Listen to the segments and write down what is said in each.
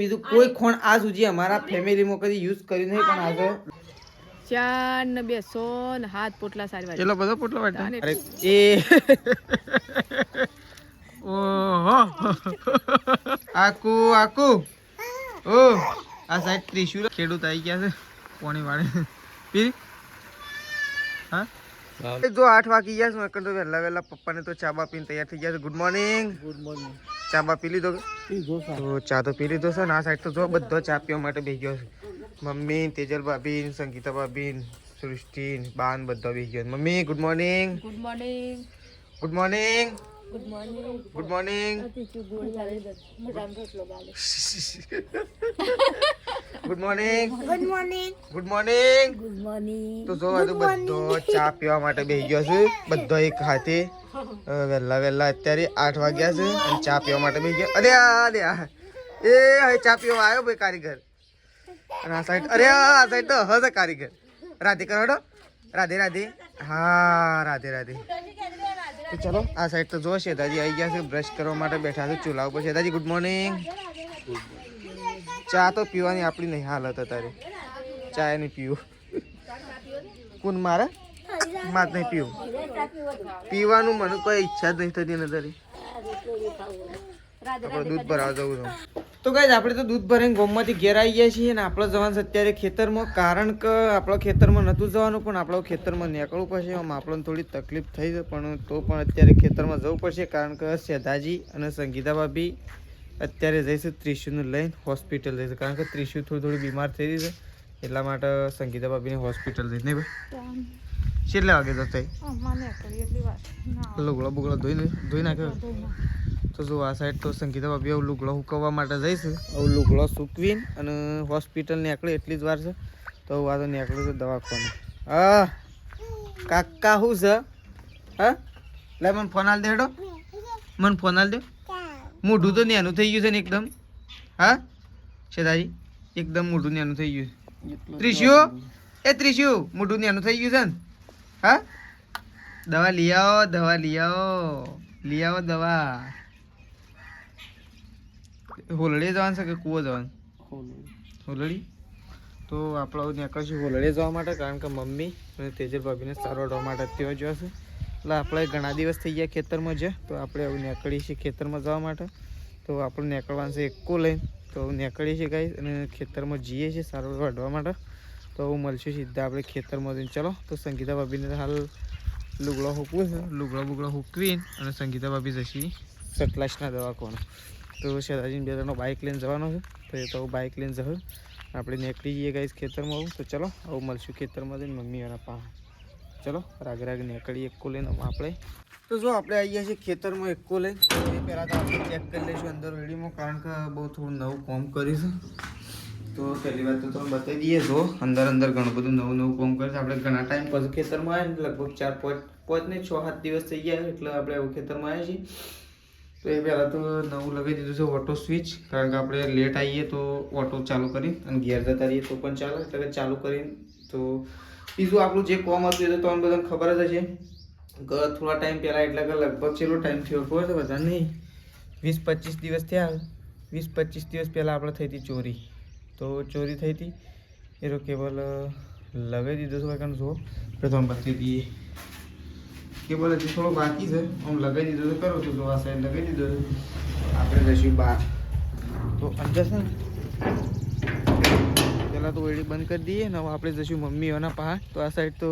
બીજું કોઈ ખોણ આ સુધી અમારા ફેમિલીમાં કદી યુઝ કર્યું નહીં, પણ આજે 4 ને 200 ને 7 પોટલા સારી વાત. એટલો બધો પોટલો વાટે. અરે એ ઓહો આકુ આકુ ઓ આ સાઈડ ત્રિશુલ ખેડૂત આવી ગયા છે પાણી વાળે પી. હા જો 8 વાગી ગયા છે તો વહેલા વહેલા પપ્પાને તો ચા બા પીને તૈયાર થઈ ગયા છે. Good morning. Good morning. ચા બા પી લીધો? તો ચા તો પી લીધો છે ને આ સાઈડ તો જો બધો ચા પીવા માટે બેસી ગયો છે. મમ્મી, તેજલ ભાભી, સંગીતા ભાભી, સૃષ્ટિ, બાન બધા બેસી ગયો. Mummy good morning. Good morning. Good morning. Good morning. Good morning. Good morning. Good morning. Good morning. Good morning. તો જો આ બધો ચા પીવા માટે બેસી ગયો છે બધો એક હાથે. વહેલા વહેલા અત્યારે 8 વાગ્યા છે અને ચા પીવા માટે બેસી ગયો. અરે એ હવે ચા પીવા આવ્યો ભાઈ કારીગર. અને આ સાઈડ અરે આ સાઈડ તો હશે કારીગર. રાધે કરો રાધે રાધે. હા રાધે રાધે. તો ચલો આ સાઈડ તો જો શેતાજી આવી ગયા છે બ્રશ કરવા માટે બેઠા છે ચૂલા ઉપર. શેતાજી ગુડ મોર્નિંગ. ચા તો પીવાની આપણી નહીં હાલત અત્યારે. ચા નહીં પીવું. કોણ મારે માત નહીં પીવું. પીવાનું મને કોઈ ઈચ્છા જ નહીં થતી નથી. આપણે દૂધ ભરાવા જવું છે. તો ગાઈઝ આપણે તો દૂધ ભરીને ગોમમાંથી ઘેર આવી ગયા છીએ અને આપણે જવાનું છે અત્યારે ખેતરમાં. કારણ કે આપણો ખેતરમાં નહોતું જવાનું પણ આપણો ખેતરમાં નીકળવું પડશે. આમ આપણને થોડી તકલીફ થઈ છે પણ તો પણ અત્યારે ખેતરમાં જવું પડશે. કારણ કે શેધાજી અને સંગીતા ભાભી અત્યારે જઈશું ત્રિશુને લઈને હોસ્પિટલ જઈશું. કારણ કે ત્રિશુ થોડી બીમાર થઈ રહી છે એટલા માટે સંગીતા ભાભીને હોસ્પિટલ જઈશ. નહીં ભાઈ કેટલા વાગે જતા લુગડા બુગડા ધોઈ નાખ્યો. તો જો આ સાઈડ તો સંગીતા ભાભી આવું લુગડો સુકવવા માટે જઈશું. આવું લુગડો સૂકવીને અને હોસ્પિટલ નીકળે એટલી જ વાર છે. તો આ તો નીકળ્યું છે દવાખાનું. હા કાકા શું છે? હા લે મને ફોન આલ દે હેડો. મને ફોન આલ દે. મોઢું તો નેનું થઈ ગયું છે ને એકદમ. હા શેતાજી એકદમ મોઢું નેનું થઈ ગયું છે. ત્રિશુ એ ત્રિશુ મોઢું નેનું થઈ ગયું છે ને. હા દવા લઈ આવો દવા. હોલડી જવાનું છે કે કૂવો જવાનું? હોલડી. તો આપણે નીકળશું હોલડી જવા માટે. કારણ કે મમ્મી અને તેજલ ભાભીને સારવાડવા માટે ત્યાં જવા છે. એટલે આપણે ઘણા દિવસ થઈ ગયા ખેતરમાં છે તો આપણે હવે નીકળીએ છીએ ખેતરમાં જવા માટે. તો આપણે નીકળવાનું છે એકો લઈને. તો નીકળીએ છીએ ગાઈસ અને ખેતરમાં જઈએ છીએ સારવાર વાઢવા માટે. તો હું મળશું સીધા આપણે ખેતરમાં જઈને. ચલો તો સંગીતા ભાભીને હાલ લુગડો હૂકવું છે. લુગડો હૂકવીને અને સંગીતા ભાભી જશી સટલાસના દવાખાને. તો શેતાજીને બે ત્રણ બાઇક લઈને જવાનો છે તો એ તો બાઇક લઈને જશે. આપણે નીકળી જઈએ ગાઈસ ખેતરમાં. આવું તો ચલો આવું મળશું ખેતરમાં જઈને મમ્મીઓના પા. ચલો રાગે નીકળીએ એકો લઈને આપણે. તો જો આપણે આવી ગયા છીએ ખેતરમાં એકો લઈને. એ પહેલાં તો આપણે ચેક કરી લઈશું અંદર રેડીમાં. કારણ કે બહુ થોડું નવું કામ કરીશું. તો પહેલી વાત તો તમે બતાવી દઈએ. જો અંદર ઘણું બધું નવું કામ કરે છે. આપણે ઘણા ટાઈમ પછી ખેતરમાં આવ્યા લગભગ 4-5 ને 6-7 દિવસ થઈ ગયા એટલે આપણે એવું ખેતરમાં આવ્યા છીએ. તો એ પહેલાં તો નવું લગાવી દીધું છે ઓટો સ્વિચ. કારણ કે આપણે લેટ આવીએ તો ઓટો ચાલુ કરી અને ઘેર જતા રહીએ તો પણ ચાલે. એટલે કે ચાલુ કરીને તો બીજું આપણું જે કામ હતું એ તો તમને બધાને ખબર જ હશે. થોડા ટાઈમ પહેલાં એટલે કે લગભગ છેલ્લો ટાઈમ થયો ખબર છે બધા નહીં 20-25 દિવસ થયા. 20-25 દિવસ પહેલાં આપણે થઈ હતી ચોરી. તો ચોરી થઈ હતી એ તો કેબલ લગાવી દીધો છે. કારણ જો પ્રથમ બતાવી દઈએ કેબલ હજી થોડો બાકી છે. આમ લગાવી દીધો તો કરો તો આ સાઈડ લગાવી દીધો છે. આપણે જઈશું બહાર તો અંદર છે ને પહેલાં તો ઓળી બંધ કરી દઈએ ને હવે આપણે જઈશું મમ્મીઓના પહાડ. તો આ સાઈડ તો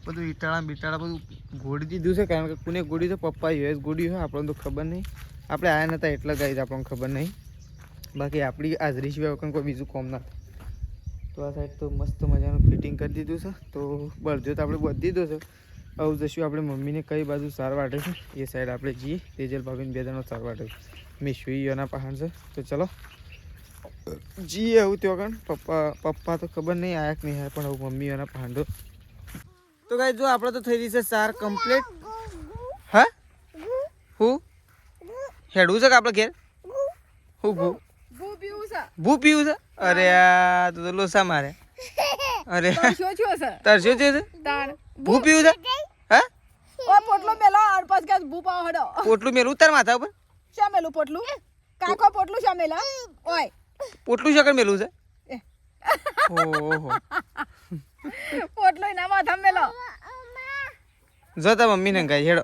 બધું ઈટાળા બધું ગોળી દીધું છે. કારણ કે કોને ગોળી તો પપ્પા યુએસ ગોળી હોય આપણને તો ખબર નહીં. આપણે આવ્યા નહોતા એટલા ગાઈ આપણને ખબર નહીં. બાકી આપણી હાજરી સિવાય વખત કોઈ બીજું કામ ના. તો આ સાઈડ તો મસ્ત મજાનું ફિટિંગ કરી દીધું છે. તો બળજો તો આપણે બધી દીધો છે. આવું જશું આપણે મમ્મીને કઈ બાજુ સાર વાટે છે એ સાઈડ આપણે જઈએ. તેજલ ભાભીને બે જણનો સાર વાટે છે. મિશ્વીઓના પહાડ છે. તો ચલો જી આવું ત્યાં પપ્પા તો ખબર નહીં આયા કે નહીં આયા પણ આવું મમ્મીઓના પહાડો. તો ગાઈસ જો આપણે તો થઈ રહી છે સાર કમ્પ્લીટ. હા હું હેડવું છે કે આપણે ઘેર હું ભૂ પીવું છે? અરે યાર તું તો લોસા મારે. અરે તરસ્યો છે ભૂ પીવું છે? હા પોટલો મેલો અને પછી કે ભૂ પાવ હડો. પોટલું મેલું તાર માથા ઉપર. શા મેલું પોટલું? કાકો પોટલું શા મેલા? ઓય પોટલું શકર મેલું છે ઓહો પોટલો ના માથા મેલો જો તા મમ્મી ને ગાય હેડો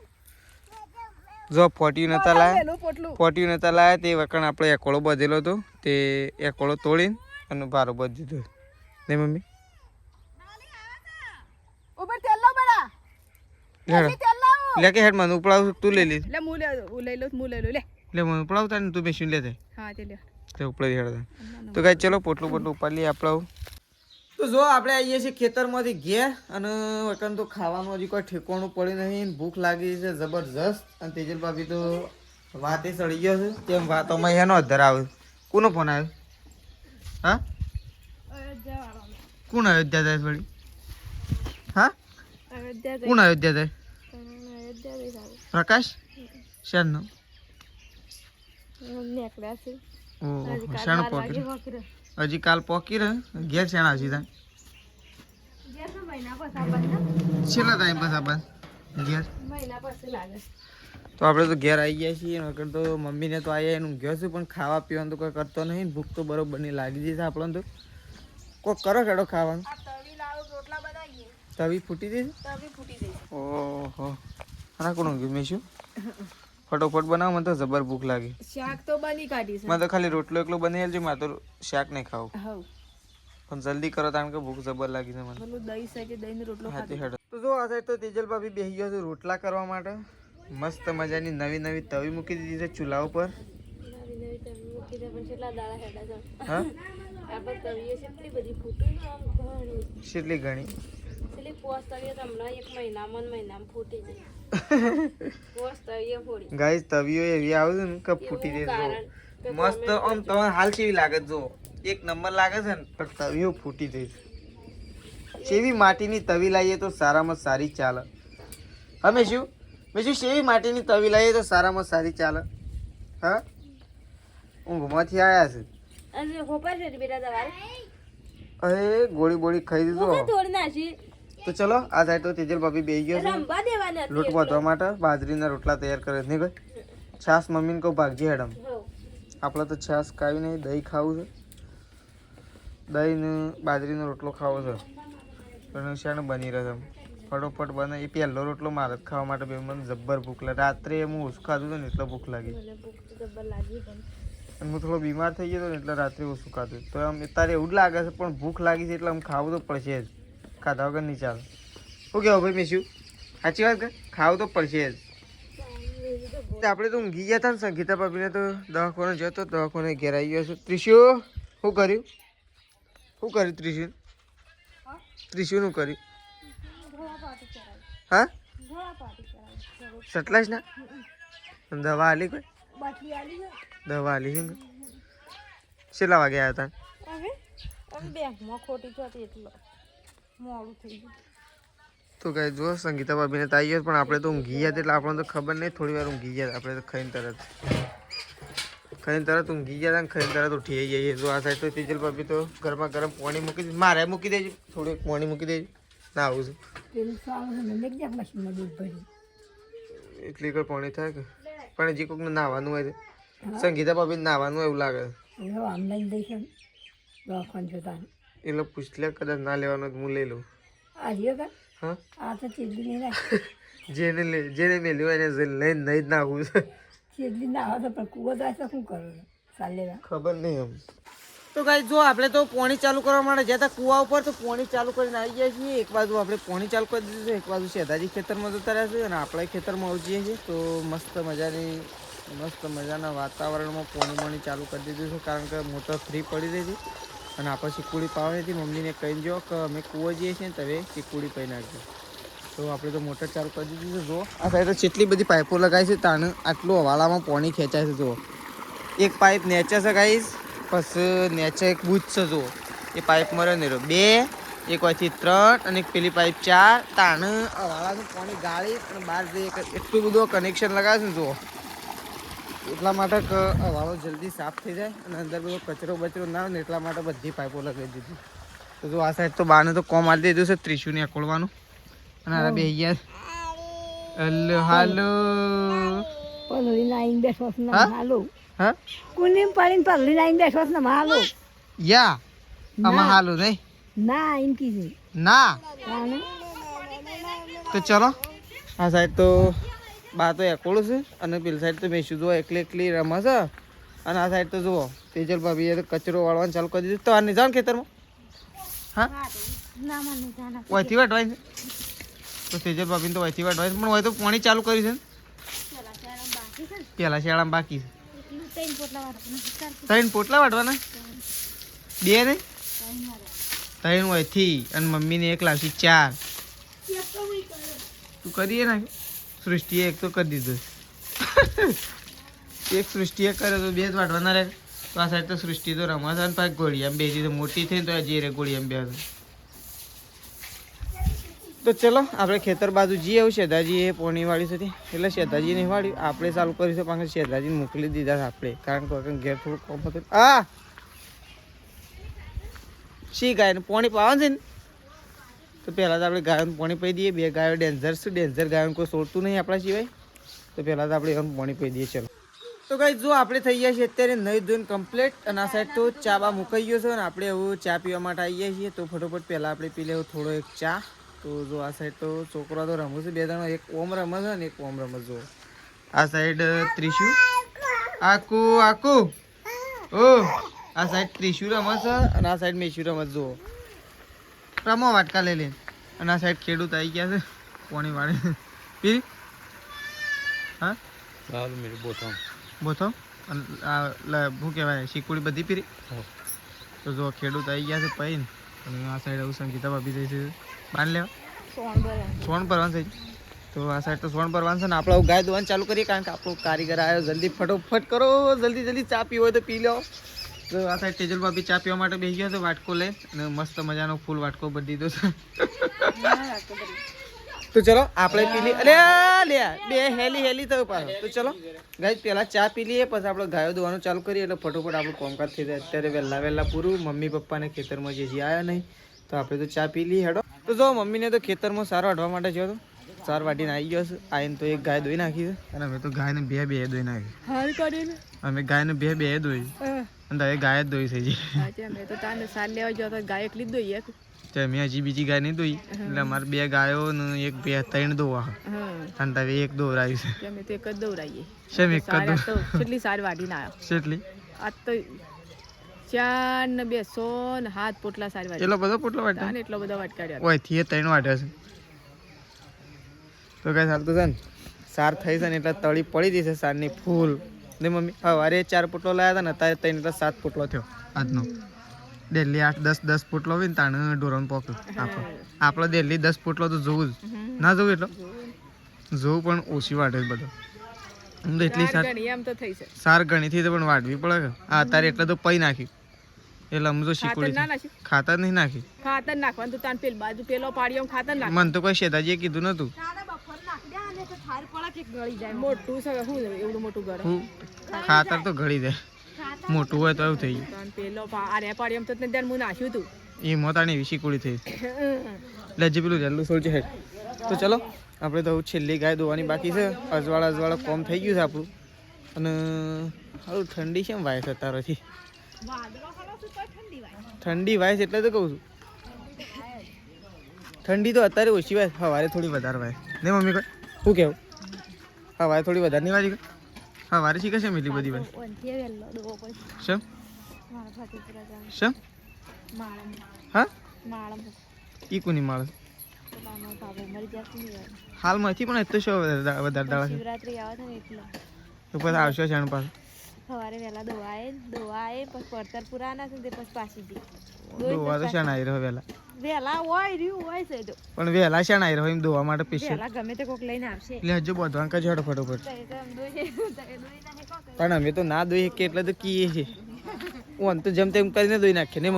જો ફોટ્યું નતા લાયા મેલું પોટલું ફોટ્યું નતા લાયા તે વખત આપણે એકોળો બધેલો હતો તે એકોળો તોડીને અને ભારો બધી દીધો ને મમ્મી ઉપર તેલ લો બડા હેડો તેલ લાવો લે કે હેડ મને ઉપડાવ તું લઈ લે લે હું લઈ લો લે લે મને ઉપડાવતા ને તું બેસીને લે હા તે લે તે ઉપડી હેડતા તો ગાય ચલો પોટલું પોટલું ઉપાડી લઈએ આપણાવું તો જો આપણે આવીએ છીએ ખેતરમાંથી ઘેર અને વકન તો ખાવાનું હજી કોઈ ઠેકાણું પડી નહીં ભૂખ લાગી છે જબરજસ્ત અને તેજલ ભાભી તો વાતે સડી ગયો છે તેમ વાતોમાં એનો અધર આવે કોનો ફોન આવ્યો હા કોણ અયોધ્યા જાય વળી હા કોણ અયોધ્યા જાય પ્રકાશ શાનો ઓહો શાનો પોકી હજી કાલ પોકી રહે ઘેર શેણા સીધા છેલ્લા ટાઈમ બસ આ ઘેર તો આપણે તો ઘેર આવી ગયા છીએ નકર તો મમ્મીને તો આવ્યા એનું ઘેર છે પણ ખાવા પીવાનું તો કોઈ કરતો નહીં ભૂખ તો બરોબર નહીં લાગી જશે આપણને તો કોક કરો ખેડો ખાવાનું તવી ફૂટી જશે ઓહો આના કોણ ગયું મેં શું ફટોફટ બનાવો મને તો જબર ભૂખ લાગી શાક તો બની કાઢી છે મને તો ખાલી રોટલો એકલો બની છે મારે તો શાક નહીં ખાવું હવ પણ જલ્દી કરો કારણ કે ભૂખ જબર લાગી છે મને પેલું દહીં છે કે દહીંનો રોટલો હાથી હેડો તો જો આ સાઈડ તો તેજલ ભાભી બેસી ગયો છે રોટલા કરવા માટે મસ્ત મજાની નવી નવી તવી મૂકી દીધી છે ચૂલા ઉપર હા કેટલી ઘણી ગાઈસ તવીઓ એવી આવે છે ને કે ફૂટી જાય મસ્ત આમ તમને હાલ કેવી લાગે જો એક નંબર લાગે છે ને પણ તવીઓ ફૂટી જાય છે સેવી માટીની તવી લાવીએ તો સારામાં સારી ચાલે અમે શું સેવી માટીની તવી લાવીએ તો સારામાં સારી ચાલે હા ઊંઘમાંથી આવ્યા છે અરે ગોળી બોળી ખાઈ દીધું તો ચલો આ સાઈડ તો તેજલ ભાભી બેસી ગયો છે લોટ બાંધવા માટે બાજરીના રોટલા તૈયાર કરે નહીં કોઈ છાસ મમ્મીને કહું ભાગજી હેડમ આપણે તો છાસ ખાવી નહીં દહીં ખાવું છે દહીં ને બાજરીનો રોટલો ખાવો છે પણ શાને બની રહે ફટોફટ બને એ પહેલો રોટલો મારે જ ખાવા માટે બે મને જબ્બર ભૂખ લાગે રાત્રે હું ઓછું ખાધું હતું ને એટલે ભૂખ લાગી અને હું થોડો બીમાર થઈ ગયો હતો ને એટલે રાત્રે ઓછું ખાધું તો આમ અત્યારે એવું જ લાગે છે પણ ભૂખ લાગી છે એટલે આમ ખાવું તો પડશે જ ખાધા વગર નહીં ચાલે શું કહેવું ભાઈ મેં શું સાચી વાત કે ખાવું તો પડશે જ આપણે તો ઊંઘી ગયા હતા ને સંગીતા ભાભીને તો દવાખાને જતો દવાખાને ઘેર આવી ગયો છું ત્રિશુ શું કર્યું ત્રિશુનું કર્યું હા સટલાશ ના દવા આલી કોઈ દવા આલી છે કેટલા વાગે આવ્યા હતા તો કઈ જો સંગીતા ભાભીને તો આવી ગયો પણ આપણે તો ઊંઘી ગયા એટલે આપણને તો ખબર નહીં થોડી વાર ઊંઘી ગયા આપણે તો ખાઈને તરત ઊંઘી ગયા હતા ખાઈને તરત ઉઠી જઈએ જો આ સાઈડ તો તેજલ ભાભી તો ગરમા ગરમ પાણી મૂકી દીધું મારે મૂકી દેજો થોડુંક પાણી મૂકી દેજો ના આવું છું એટલી કઈ પાણી થાય કે પણ હજી કોઈકને નાહવાનું હોય છે સંગીતા ભાભી નાહવાનું એવું લાગે એટલે પૂછ લે કદાચ ના લેવાનું હું લઈ લઉં હા જેને મેલ્યું હોય એને લઈને નહીં જ નાખવું છે ખબર નહીં એમ તો ગાઈ જો આપણે તો પાણી ચાલુ કરવા માટે જતા કુવા ઉપર તો પાણી ચાલુ કરીને આવી જાય છીએ એક બાજુ આપણે પાણી ચાલુ કરી દીધું છે એક બાજુ શેધાજી ખેતરમાં જતા રહ્યા છે અને આપણે ખેતરમાં આવી જઈએ છીએ તો મસ્ત મજાના વાતાવરણમાં પાણી ચાલુ કરી દીધું છે કારણ કે મોટર ફ્રી પડી રહી હતી અને આપણે ચીકુડી પાવાની હતી મમ્મીને કહી જો કે અમે કૂવો જઈએ છીએ ને તમે ચીકુડી પાઈ નાખજો તો આપણે તો મોટર ચાલુ કરી દીધું છે જો આ સાઈડ જેટલી બધી પાઇપો લગાવી છે તાને આટલું હવાલામાં પાણી ખેંચાય છે જુઓ એક પાઇપ નેચે છે ગાઈસ પછી નેચે એક બૂચ છે જુઓ એ પાઇપ મરે ને બે એક હોયથી 3 અને એક પેલી પાઇપ 4 તાને હવાલાનું પાણી ગાળી અને બહાર જઈએ એટલું બધું કનેક્શન લગાવે છે ને જુઓ એટલા માટે હવાલો જલ્દી સાફ થઈ જાય અને અંદર બધો કચરો બચરો ના આવે ને એટલા માટે બધી પાઇપો લગાવી દીધી તો જો આ સાઈડ તો બાને તો કોમ આવી દીધું છે ત્રિશુને અકોળવાનું અને આ બે ગયા હાલો હા કુની પાડીને પગલી લાઈન બેઠો ને માલો યા આમાં હાલું નહીં ના એમ કીધું ના તો ચલો આ સાઈડ તો બા તો એકોળું છે અને પેલી સાઈડ તો મેં શું જુઓ એકલી રમે છે અને આ સાઈડ તો જુઓ તેજલ ભાભીએ તો કચરો વાળવાનું ચાલુ કરી દીધું તો આ નહીં જાણ ખેતરમાં હા વહીથી વાટવાય છે તો તેજલ ભાભીને તો વહીથી વાટવાય છે પણ હોય તો પાણી ચાલુ કર્યું છે ને પેલા શિયાળામાં બાકી છે 3 પોટલા વાટવાના 2 ને 3 વહીથી અને મમ્મીને 1 લાવશી 4 તું કરીએ નાખ સૃષ્ટિએ 1 તો કરી દીધું એક સૃષ્ટિએ કર્યો તો 2 જ વાટવાના રહે તો આ સાઈડ તો સૃષ્ટિ તો રમવા છે ને પાછી ગોળી આમ બેસી તો મોટી થઈ તો જે રે ગોળી આમ બે તો ચલો આપણે ખેતર બાજુ જઈએ આવું શેધાજી એ પોણી વાળી છે એટલે શેધાજી નહીં વાળ્યું આપણે ચાલુ કર્યું છે પાછળ શેધાજીને મોકલી દીધા છે આપણે કારણ કે ઘેર થોડું કોમ હતું શી ગાયને પોણી પાવાનું છે ને તો પહેલાં તો આપણે ગાયોને પોણી પી દઈએ 2 ગાયો ડેન્જર છે ડેન્જર ગાયોને કોઈ છોડતું નહીં આપણા સિવાય તો પહેલાં તો આપણે એનું પોણી પી દઈએ ચલો તો ગાઈ જો આપણે થઈ ગયા છીએ અત્યારે નહીં ધોઈને કમ્પ્લીટ અને આ સાઈડ તો ચા બા મુકાઈ ગયો છે અને આપણે એવું ચા પીવા માટે આવી ગયા છીએ તો ફટોફટ પહેલાં આપણે પી લેવું થોડો એક ચા તો જો આ સાઈડ તો છોકરા તો રમું છે 2 જણા એક ઓમ રમે છે ને એક ઓમ રમે જો આ સાઈડ ત્રિશુ આકુ ઓ આ સાઈડ ત્રિશુ રમે છે અને આ સાઈડ મેશુ રમે જુઓ રમો વાટકા લઈ લઈને અને આ સાઈડ ખેડૂત આવી ગયા છે પોણી વાળી પી હા બોથો અને શું કહેવાય શીકુડી બધી પીરી તો જો ખેડૂત આવી ગયા છે પૈન અને આ સાઈડ એવું સંગીતા ભાભી થઈ છે બાંધ લેવા સોણ ભરવાનું થઈ તો આ સાઈડ તો સોણ ભરવાનું છે ને આપણે ગાય દોવાનું ચાલુ કરીએ કારણ કે આપણો કારીગર આવ્યો જલ્દી ફટોફટ કરો જલ્દી ચા પીવો હોય તો પી લો તો આ સાઈડ તેજલ ભાભી ચા પીવા માટે બેસી ગયા તો વાટકો લે અને મસ્ત મજાનો ફૂલ વાટકો બધી દીધો છે તો ચલો આપણે પી લઈએ અરે લે 2 હેલી થયું પાછો તો ચલો ગાય પહેલાં ચા પી લઈએ પછી આપણે ગાયો દોવાનું ચાલુ કરીએ એટલે ફટોફટ આપણું કામકાજ થઈ જાય અત્યારે વહેલા પૂરું મમ્મી પપ્પાને ખેતરમાં જે આવ્યા નહીં તો આપણે તો ચા પી લઈએ હેડો તો જો મમ્મીને તો ખેતરમાં સારો હટવા માટે ગયો તો 4 વાટીને આવી ગયો છે આવીને તો એક ગાય દોઈ નાખી છે અને અમે તો ગાયને બે દોઈ નાખી અમે ગાયને બે દોઈ અને હવે ગાય જ દોઈ થઈ જાય અમે તો તાને સાલ લેવા ગયો તો ગાય એકલી જ દોઈએ મેં હજી બીજી ગાય નહીં દોઈ એટલે અમારે 2 ગાયો ને 3 દોવા અને હવે 1 દોરાયું છે અમે તો એક જ દોરાઈએ શેમ એક જ તો કેટલી સારી વાટીને આવ્યો કેટલી આ તો 4 ને 200 ને 7 પોટલા સારી વાટી એટલો બધો પોટલો વાટ્યો ને એટલો બધો વાટકાડ્યો ઓય થી 3 વાટ્યો છે તો ગાય હાલ તો છે ને સાર થઈ છે ને એટલે તળી પડી દી છે સારની ફૂલ ને મમ્મી સવારે 4 પોટલો લાવ્યા હતા ને અત્યારે 3 એટલે 7 પોટલો થયો આજનો ડેલી 8-10 પોટલો હોય ને તાણે ઢોરણ પોક્યો આપણો ડેલી 10 પોટલો તો જોવું જ ના જોવું એટલો જોવું પણ ઓછી વાટે બધો હું તો એટલી સાર ગણીથી તો પણ વાટવી પડે હા અત્યારે એટલે તો પૈ નાખ્યું એટલે અમે તો શીખવડી ખાતર નહીં નાખી ખાતર નાખવાનું તો તાન પેલ બાજુ પેલો પાડીઓ ખાતર નાખ મને તો કોઈ શેતાજીએ કીધું નતું મોટું છે શું એવડું મોટું ઘર ખાતર તો ઘડી દે મોટું હોય તો એવું થઈ ગયું પેલો આરે પાડીઓ તો ત્યાં હું નાખ્યું હતું એ મોતાની એવી શીકુડી થઈ લજી પેલું જેટલું સોળ છે હેડ તો ચલો આપણે તો છેલ્લી ગાય દોવાની બાકી છે અજવાળા કોમ થઈ ગયું છે આપણું અને સારું ઠંડી છે વાય છે તારાથી ઠંડી વાય છે એટલે તો કહું છું ઠંડી તો અત્યારે ઓછી વાય સવારે થોડી વધારે વાય ને મમ્મી કોઈ શું કહેવું સવારે થોડી વધારે નહીં વાજી સવારે શીખે છે એટલી બધી વાય શેમ શેમ હા ઈ કોની માળ હાલમાંથી પણ એટલું શું વધારે દાડા છે તો પછી આવશો છે પાસે સવારે વહેલા દોવાએ પછી પડતર પૂરા ના છે પછી પાછી દી દોવા તો શાણ આવી રહ્યો વહેલા હોય છે તો પણ વહેલા શાણ આવી રહ્યો એમ દોવા માટે પીશે વહેલા ગમે તે કોક લઈને આવશે એટલે હજુ બધું અંક જડો ફટોફટ પણ અમે તો ના દોઈ કે એટલે તો કીએ છે હું તો જેમ તેમ કરીને દોઈ નાખીએ ને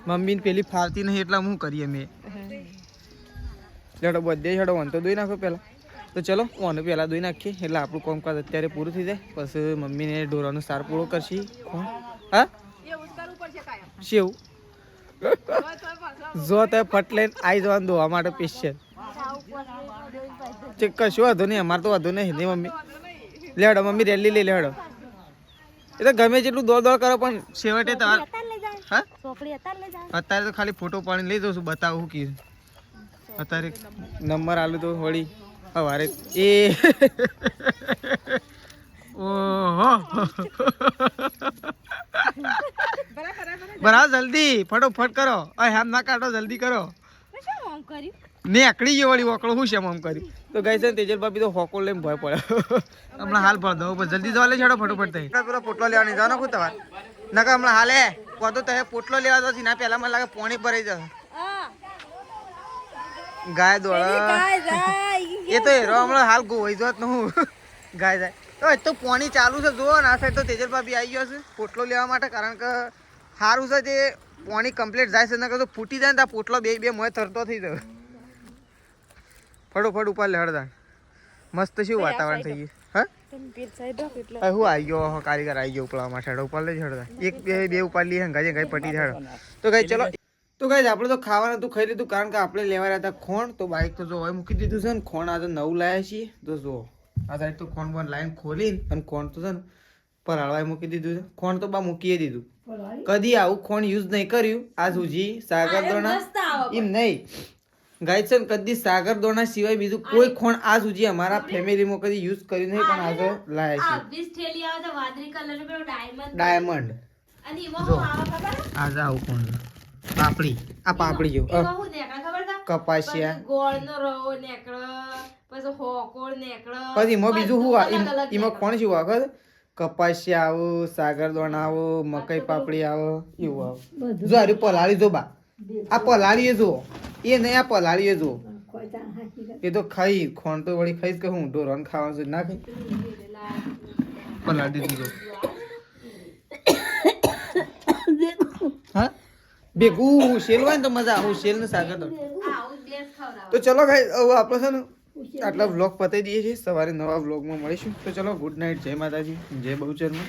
મમ્મીને પેલી ફારતી નહીં એટલા હું કરીએ મેં જડો બધે જડો વન તો દોઈ નાખો પહેલાં તો ચલો ઓને પહેલાં દોઈ નાખીએ એટલે આપણું કામકાજ અત્યારે પૂરું થઈ જાય પછી મમ્મીને ઢોરાનો સાર પૂરો કરશે હા શેવું જો તે ફટ લઈને આવી જવાનું દોવા માટે સ્પેશિયલ કશું વાંધો નહીં અમારે તો વાંધો નહીં મમ્મી લેડો મમ્મી રેલી લઈ લેડો એ તો ગમે જેટલું દોડ કરો પણ છેવટે તમારે અત્યારે લઈ જાય હા ચોપડી અત્યારે લઈ જાય અત્યારે તો ખાલી ફોટો પાડીને લઈ જઉં છું બતાવું કે અત્યારે નંબર આલું તો વળી સવારે એ ઓહો બરાબર જલ્દી ફટોફટ કરો અય હાથ ના કાઢો જલ્દી કરો શું આમ કર્યું ને આકડી ગયો વળી ઓકળો હું છે આમ કર્યું તો ગઈ છે ને તેજલ ભાભી તો હોકો લઈને ભય પડ્યો હમણાં હાલ ભર દો બસ જલ્દી જવા લે છોડો ફટોફટ થઈ પેલો પોટલો લેવાની જાવ ને ખુદ તમારે નકા હમણાં હાલે કહો તો પોટલો લેવા તો ના પહેલા મને લાગે પોણી ભરાઈ જશે ગાય દોડા એ તો હેરો હમણાં હાલ ગોવાઈ જોત ને હું ગાય જાય તો એ તો પોણી ચાલુ છે જુઓ ના સાઈડ તો તેજલ ભાભી આવી ગયો છે પોટલો લેવા માટે કારણ કે સારું છે તે પોણી કમ્પ્લીટ જાય છે નકર તો ફૂટી જાય ને ત્યાં પોટલો બે મોય થરતો થઈ જાય ફટોફટ ઉપર લેહડતા મસ્ત શું વાતાવરણ થઈ ગયું હા હું આવી ગયો કારીગર આવી ગયો ઉપલા માટે ઉપર લઈ હેડતા એક બે ઉપર લઈએ ગાજે ગાય પટી હેડો તો ગાય ચલો તો ગાય આપણે તો ખાવાનું હતું ખાઈ લીધું કારણ કે આપણે લેવા રહ્યા હતા ખોણ તો બાઈક તો જો હવે મૂકી દીધું છે ને ખોણ આજે નવું લાયા છીએ તો જો આ સાઈડ તો ખોણ પણ લાઈન ખોલી અને ખોણ તો છે ને પરાળવાય મૂકી દીધું છે ખોણ તો બા મૂકીએ દીધું કદી આવું ખોણ યુઝ નહીં કર્યું આ સુધી સાગર દોણા એમ નહીં ગાય છે ને કદી સાગર દોણા સિવાય બીજું કોઈ ખોણ આ સુધી અમારા ફેમિલીમાં કદી યુઝ કર્યું નહીં પણ આજે લાયા છીએ ડાયમંડ જો આજે આવું ખોણ પાપડી આ પાપડી જો કપાસિયા પછી એમાં બીજું શું એમાં કોણ શું આવે કપાસિયા આવો સાગર દોણા આવો મકઈ પાપડી આવો એવું આવો જો આ પલાળી જો બા આ પલાળીએ જો એ નહીં આ પલાળીએ જો એ તો ખાઈ ખોણ તો વળી ખાઈશ કે હું ઢોરણ ખાવાનું છે ના ખાઈ પલાળી દીધું હા ભેગું શેલ હોય ને તો મજા હું શેલ ને સાગર દો તો ચલો ભાઈ હવે આપણે છે ને આટલા વ્લોગ પતાવી દઈએ છીએ સવારે નવા વ્લોગમાં મળીશું તો ચલો ગુડ નાઇટ જય માતાજી જય બહુચરમાં